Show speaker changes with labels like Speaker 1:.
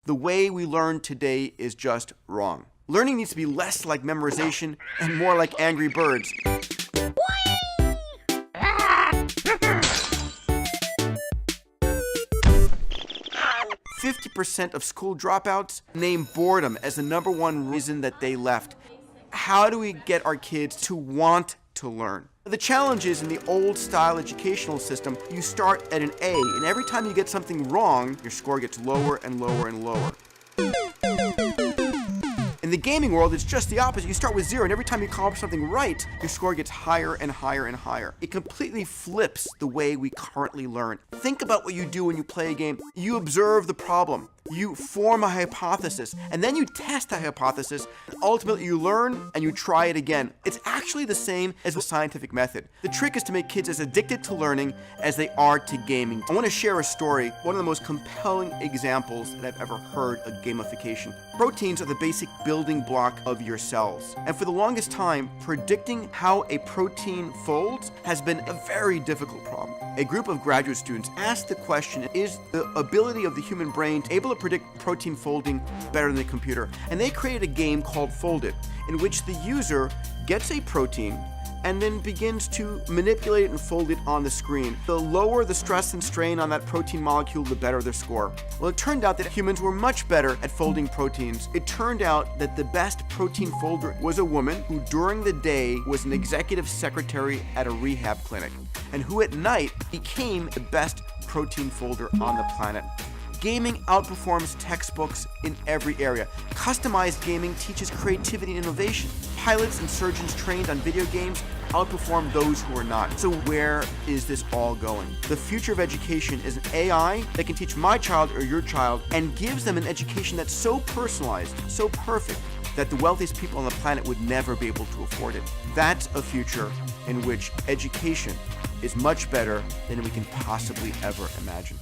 Speaker 1: The way we learn today is just wrong. Learning needs to be less like memorization and more like Angry Birds. 50% of school dropouts name boredom as the #1 reason that they left. How do we get our kids to want to learn? The challenge is, in the old-style educational system, you start at an A, and every time you get something wrong, your score gets lower and lower and lower. In the gaming world, it's just the opposite. You start with 0, and every time you accomplish something right, your score gets higher and higher and higher. It completely flips the way we currently learn. Think about what you do when you play a game. You observe the problem. You form a hypothesis, and then you test the hypothesis, and ultimately you learn and you try it again. It's actually the same as the scientific method. The trick is to make kids as addicted to learning as they are to gaming. I want to share a story, one of the most compelling examples that I've ever heard of gamification. Proteins are the basic building block of your cells, and for the longest time, predicting how a protein folds has been a very difficult problem. A group of graduate students asked the question, is the ability of the human brain able to predict protein folding better than the computer? And they created a game called Fold It, in which the user gets a protein and then begins to manipulate it and fold it on the screen. The lower the stress and strain on that protein molecule, the better their score. Well, it turned out that humans were much better at folding proteins. It turned out that the best protein folder was a woman who during the day was an executive secretary at a rehab clinic, and who at night became the best protein folder on the planet. Gaming outperforms textbooks in every area. Customized gaming teaches creativity and innovation. Pilots and surgeons trained on video games outperform those who are not. So where is this all going? The future of education is an AI that can teach my child or your child and gives them an education that's so personalized, so perfect, that the wealthiest people on the planet would never be able to afford it. That's a future in which education is much better than we can possibly ever imagine.